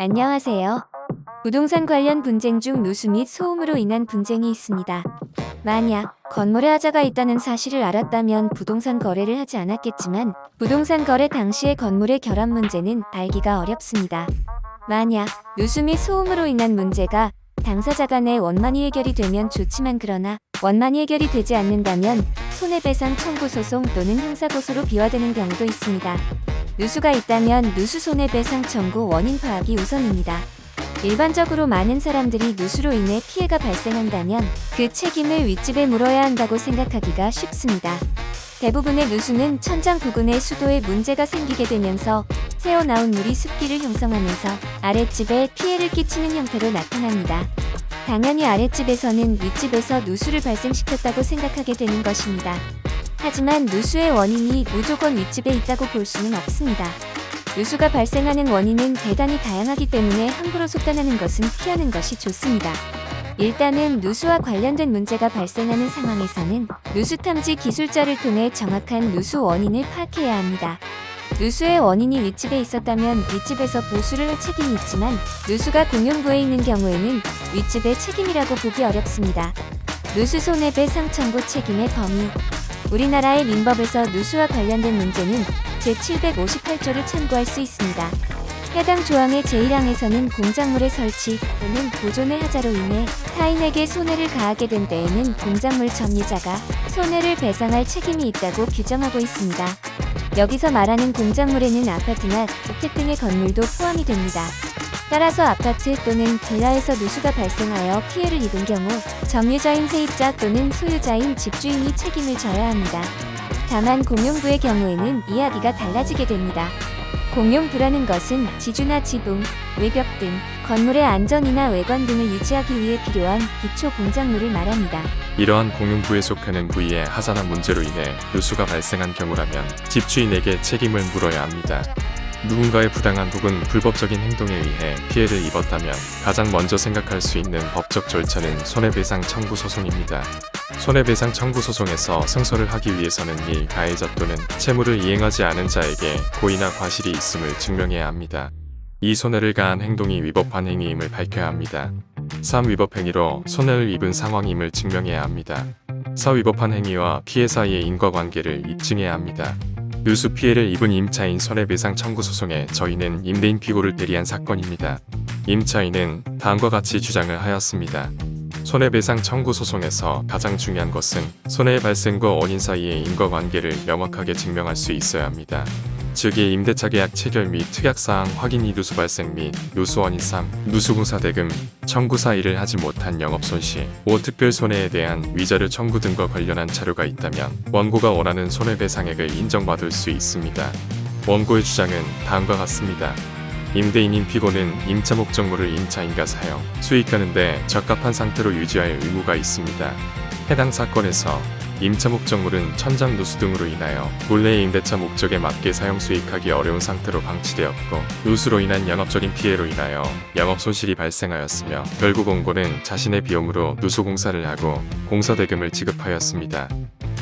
안녕하세요. 부동산 관련 분쟁 중 누수 및 소음으로 인한 분쟁이 있습니다. 만약 건물에 하자가 있다는 사실을 알았다면 부동산 거래를 하지 않았겠지만 부동산 거래 당시의 건물의 결함 문제는 알기가 어렵습니다. 만약 누수 및 소음으로 인한 문제가 당사자 간의 원만히 해결이 되면 좋지만 그러나 원만히 해결이 되지 않는다면 손해배상 청구 소송 또는 형사고소로 비화되는 경우도 있습니다. 누수가 있다면 누수 손해배상 청구 원인 파악이 우선입니다. 일반적으로 많은 사람들이 누수로 인해 피해가 발생한다면 그 책임을 윗집에 물어야 한다고 생각하기가 쉽습니다. 대부분의 누수는 천장 부근의 수도에 문제가 생기게 되면서 새어나온 물이 습기를 형성하면서 아랫집에 피해를 끼치는 형태로 나타납니다. 당연히 아랫집에서는 윗집에서 누수를 발생시켰다고 생각하게 되는 것입니다. 하지만 누수의 원인이 무조건 윗집에 있다고 볼 수는 없습니다. 누수가 발생하는 원인은 대단히 다양하기 때문에 함부로 속단하는 것은 피하는 것이 좋습니다. 일단은 누수와 관련된 문제가 발생하는 상황에서는 누수 탐지 기술자를 통해 정확한 누수 원인을 파악해야 합니다. 누수의 원인이 윗집에 있었다면 윗집에서 보수를 할 책임이 있지만 누수가 공용부에 있는 경우에는 윗집의 책임이라고 보기 어렵습니다. 누수 손해배상 청구 책임의 범위. 우리나라의 민법에서 누수와 관련된 문제는 제758조를 참고할 수 있습니다. 해당 조항의 제1항에서는 공작물의 설치 또는 보존의 하자로 인해 타인에게 손해를 가하게 된 때에는 공작물 점유자가 손해를 배상할 책임이 있다고 규정하고 있습니다. 여기서 말하는 공작물에는 아파트나 주택 등의 건물도 포함이 됩니다. 따라서 아파트 또는 빌라에서 누수가 발생하여 피해를 입은 경우 점유자인 세입자 또는 소유자인 집주인이 책임을 져야 합니다. 다만 공용부의 경우에는 이야기가 달라지게 됩니다. 공용부라는 것은 지주나 지붕, 외벽 등 건물의 안전이나 외관 등을 유지하기 위해 필요한 기초 공작물을 말합니다. 이러한 공용부에 속하는 부위의 하자나 문제로 인해 누수가 발생한 경우라면 집주인에게 책임을 물어야 합니다. 누군가의 부당한 혹은 불법적인 행동에 의해 피해를 입었다면 가장 먼저 생각할 수 있는 법적 절차는 손해배상 청구 소송입니다. 손해배상 청구 소송에서 승소를 하기 위해서는 이 가해자 또는 채무를 이행하지 않은 자에게 고의나 과실이 있음을 증명해야 합니다. 이 손해를 가한 행동이 위법한 행위임을 밝혀야 합니다. 3. 위법 행위로 손해를 입은 상황임을 증명해야 합니다. 4. 위법한 행위와 피해 사이의 인과관계를 입증해야 합니다. 누수 피해를 입은 임차인 손해배상 청구 소송에 저희는 임대인 피고를 대리한 사건입니다. 임차인은 다음과 같이 주장을 하였습니다. 손해배상 청구 소송에서 가장 중요한 것은 손해의 발생과 원인 사이의 인과관계를 명확하게 증명할 수 있어야 합니다. 즉, 이 임대차 계약 체결 및 특약사항 확인 이 누수 발생 및 누수 원인 3. 누수공사 대금 청구 사이를 하지 못한 영업손실 5. 특별손해에 대한 위자료 청구 등과 관련한 자료가 있다면 원고가 원하는 손해배상액을 인정받을 수 있습니다. 원고의 주장은 다음과 같습니다. 임대인인 피고는 임차 목적물을 임차인과 사용, 수익하는 데 적합한 상태로 유지할 의무가 있습니다. 해당 사건에서 임차 목적물은 천장 누수 등으로 인하여 본래의 임대차 목적에 맞게 사용 수익하기 어려운 상태로 방치되었고 누수로 인한 영업적인 피해로 인하여 영업 손실이 발생하였으며 결국 원고는 자신의 비용으로 누수 공사를 하고 공사 대금을 지급하였습니다.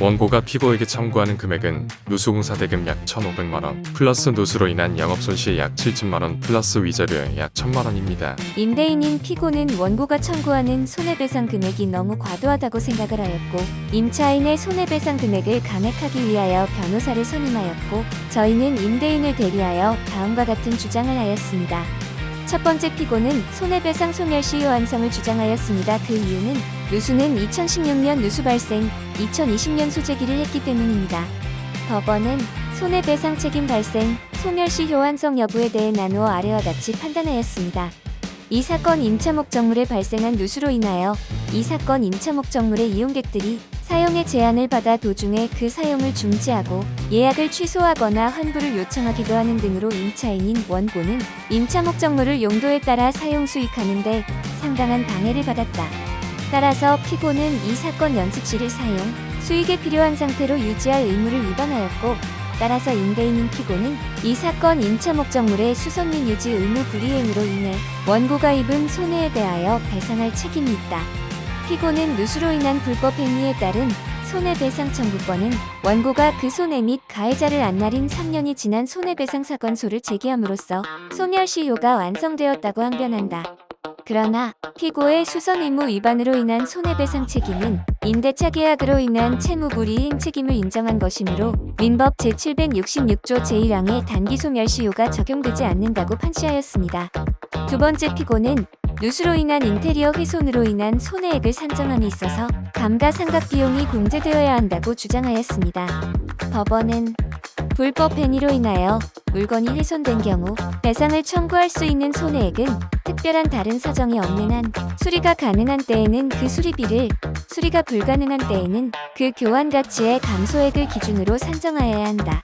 원고가 피고에게 청구하는 금액은 누수공사 대금 약 1,500만원 플러스 누수로 인한 영업손실 약 7천만원 플러스 위자료 약 1,000만원입니다. 임대인인 피고는 원고가 청구하는 손해배상 금액이 너무 과도하다고 생각을 하였고 임차인의 손해배상 금액을 감액하기 위하여 변호사를 선임하였고 저희는 임대인을 대리하여 다음과 같은 주장을 하였습니다. 첫 번째 피고는 손해배상 소멸시 효안성을 주장하였습니다. 그 이유는 누수는 2016년 누수 발생, 2020년 소재기를 했기 때문입니다. 법원은 손해배상 책임 발생, 소멸시 효안성 여부에 대해 나누어 아래와 같이 판단하였습니다. 이 사건 임차 목적물에 발생한 누수로 인하여 이 사건 임차 목적물의 이용객들이 사용의 제한을 받아 도중에 그 사용을 중지하고 예약을 취소하거나 환불을 요청하기도 하는 등으로 임차인인 원고는 임차 목적물을 용도에 따라 사용 수익하는 데 상당한 방해를 받았다. 따라서 피고는 이 사건 연습실을 사용, 수익에 필요한 상태로 유지할 의무를 위반하였고 따라서 임대인인 피고는 이 사건 임차 목적물의 수선 및 유지 의무 불이행으로 인해 원고가 입은 손해에 대하여 배상할 책임이 있다. 피고는 누수로 인한 불법 행위에 따른 손해배상 청구권은 원고가 그 손해 및 가해자를 안 나린 3년이 지난 손해배상 사건소를 제기함으로써 소멸시효가 완성되었다고 항변한다. 그러나 피고의 수선 의무 위반으로 인한 손해배상 책임은 임대차 계약으로 인한 채무불이행 책임을 인정한 것이므로 민법 제766조 제1항의 단기소멸시효가 적용되지 않는다고 판시하였습니다. 두 번째 피고는 누수로 인한 인테리어 훼손으로 인한 손해액을 산정함에 있어서 감가상각 비용이 공제되어야 한다고 주장하였습니다. 법원은 불법 행위로 인하여 물건이 훼손된 경우 배상을 청구할 수 있는 손해액은 특별한 다른 사정이 없는 한 수리가 가능한 때에는 그 수리비를, 수리가 불가능한 때에는 그 교환 가치의 감소액을 기준으로 산정하여야 한다.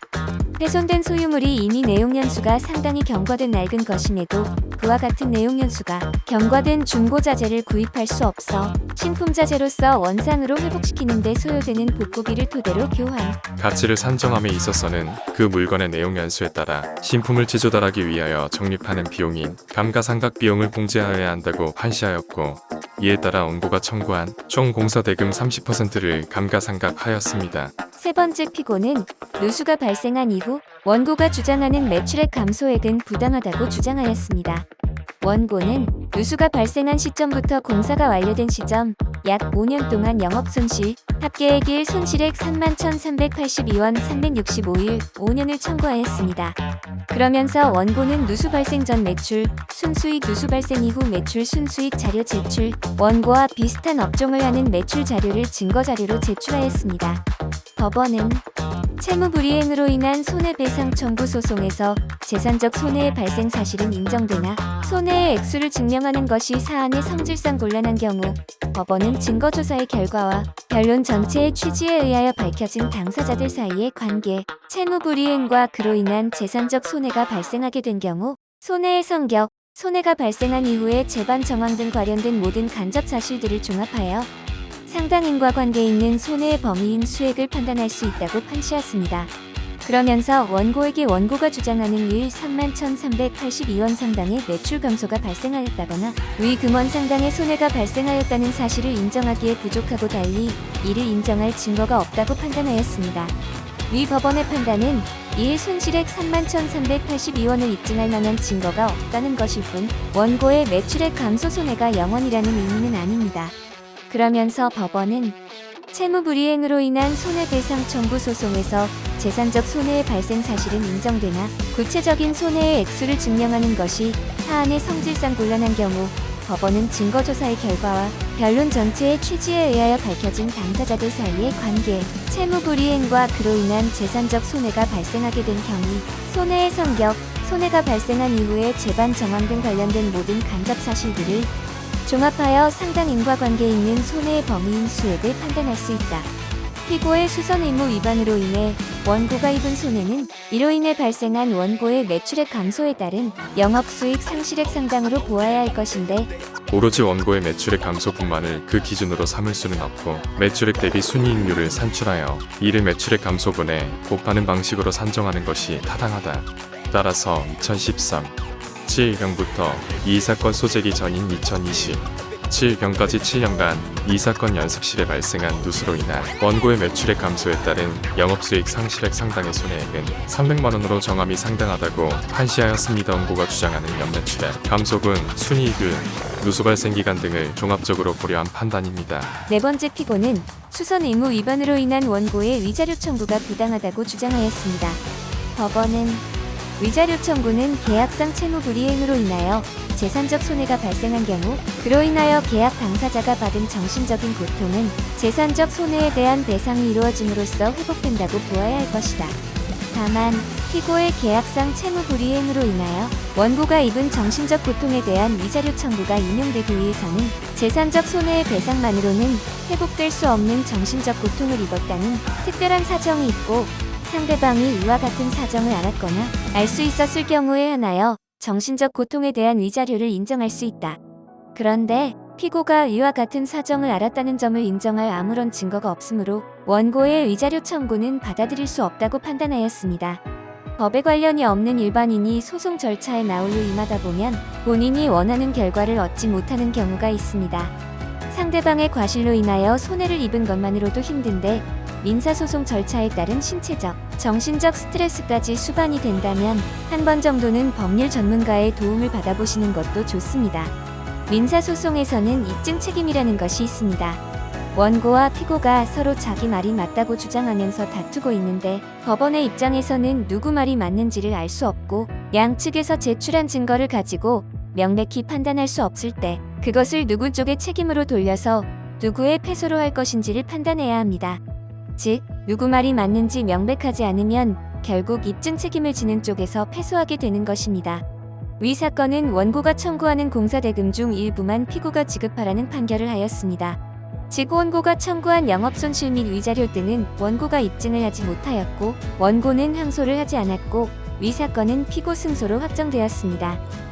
훼손된 소유물이 이미 내용연수가 상당히 경과된 낡은 것임에도 그와 같은 내용연수가 경과된 중고자재를 구입할 수 없어 신품자재로서 원상으로 회복시키는 데 소요되는 복구비를 토대로 교환 가치를 산정함에 있어서는 그 물건의 내용 연수에 따라 신품을 제조달하기 위하여 적립하는 비용인 감가상각 비용을 공제하여야 한다고 판시하였고, 이에 따라 원고가 청구한 총 공사대금 30%를 감가상각하였습니다. 세 번째 피고는 누수가 발생한 이후 원고가 주장하는 매출액 감소액은 부당하다고 주장하였습니다. 원고는 누수가 발생한 시점부터 공사가 완료된 시점 약 5년 동안 영업손실, 합계액일 손실액 31,382원 365일 5년을 청구하였습니다. 그러면서 원고는 누수 발생 전 매출, 순수익, 누수 발생 이후 매출, 순수익 자료 제출, 원고와 비슷한 업종을 하는 매출 자료를 증거 자료로 제출하였습니다. 법원은 채무불이행으로 인한 손해배상 청구 소송에서 재산적 손해의 발생 사실은 인정되나 손해의 액수를 증명하는 것이 사안의 성질상 곤란한 경우 법원은 증거조사의 결과와 변론 전체의 취지에 의하여 밝혀진 당사자들 사이의 관계, 채무불이행과 그로 인한 재산적 손해가 발생하게 된 경우 손해의 성격, 손해가 발생한 이후의 재반 정황 등 관련된 모든 간접 사실들을 종합하여 상당인과 관계 있는 손해의 범위인 수액을 판단할 수 있다고 판시했습니다. 그러면서 원고에게 원고가 주장하는 일 31,382원 상당의 매출 감소가 발생하였다거나 위 금원 상당의 손해가 발생하였다는 사실을 인정하기에 부족하고 달리 이를 인정할 증거가 없다고 판단하였습니다. 위 법원의 판단은 일 손실액 31,382원을 입증할 만한 증거가 없다는 것일 뿐 원고의 매출액 감소 손해가 영원이라는 의미는 아닙니다. 그러면서 법원은 채무불이행으로 인한 손해배상 청구 소송에서 재산적 손해의 발생 사실은 인정되나 구체적인 손해의 액수를 증명하는 것이 사안의 성질상 곤란한 경우 법원은 증거조사의 결과와 변론 전체의 취지에 의하여 밝혀진 당사자들 사이의 관계, 채무불이행과 그로 인한 재산적 손해가 발생하게 된 경우 손해의 성격, 손해가 발생한 이후의 재반 정황 등 관련된 모든 간접 사실들을 종합하여 상당 인과관계 있는 손해의 범위인 수액을 판단할 수 있다. 피고의 수선 의무 위반으로 인해 원고가 입은 손해는 이로 인해 발생한 원고의 매출액 감소에 따른 영업수익 상실액 상당으로 보아야 할 것인데 오로지 원고의 매출액 감소분만을 그 기준으로 삼을 수는 없고 매출액 대비 순이익률을 산출하여 이를 매출액 감소분에 곱하는 방식으로 산정하는 것이 타당하다. 따라서 2013 7경부터 이 사건 소재기 전인 2020 7경까지 7년간 이 사건 연습실에 발생한 누수로 인한 원고의 매출액 감소에 따른 영업수익 상실액 상당의 손해액은 300만원으로 정함이 상당하다고 판시하였습니다. 원고가 주장하는 연매출액 감소분, 순이익은 누수 발생 기간 등을 종합적으로 고려한 판단입니다. 네 번째 피고는 수선 의무 위반으로 인한 원고의 위자료 청구가 부당하다고 주장하였습니다. 법원은 위자료 청구는 계약상 채무불이행으로 인하여 재산적 손해가 발생한 경우 그로 인하여 계약 당사자가 받은 정신적인 고통은 재산적 손해에 대한 배상이 이루어짐으로써 회복된다고 보아야 할 것이다. 다만 피고의 계약상 채무불이행으로 인하여 원고가 입은 정신적 고통에 대한 위자료 청구가 인용되기 위해서는 재산적 손해의 배상만으로는 회복될 수 없는 정신적 고통을 입었다는 특별한 사정이 있고 상대방이 이와 같은 사정을 알았거나 알 수 있었을 경우에 한하여 정신적 고통에 대한 위자료를 인정할 수 있다. 그런데 피고가 이와 같은 사정을 알았다는 점을 인정할 아무런 증거가 없으므로 원고의 위자료 청구는 받아들일 수 없다고 판단하였습니다. 법에 관련이 없는 일반인이 소송 절차에 나홀로 임하다 보면 본인이 원하는 결과를 얻지 못하는 경우가 있습니다. 상대방의 과실로 인하여 손해를 입은 것만으로도 힘든데 민사소송 절차에 따른 신체적, 정신적 스트레스까지 수반이 된다면 한 번 정도는 법률 전문가의 도움을 받아보시는 것도 좋습니다. 민사소송에서는 입증 책임이라는 것이 있습니다. 원고와 피고가 서로 자기 말이 맞다고 주장하면서 다투고 있는데 법원의 입장에서는 누구 말이 맞는지를 알 수 없고 양측에서 제출한 증거를 가지고 명백히 판단할 수 없을 때 그것을 누구 쪽의 책임으로 돌려서 누구의 패소로 할 것인지를 판단해야 합니다. 즉, 누구 말이 맞는지 명백하지 않으면 결국 입증 책임을 지는 쪽에서 패소하게 되는 것입니다. 위 사건은 원고가 청구하는 공사대금 중 일부만 피고가 지급하라는 판결을 하였습니다. 즉 원고가 청구한 영업손실 및 위자료 등은 원고가 입증을 하지 못하였고 원고는 항소를 하지 않았고 위 사건은 피고 승소로 확정되었습니다.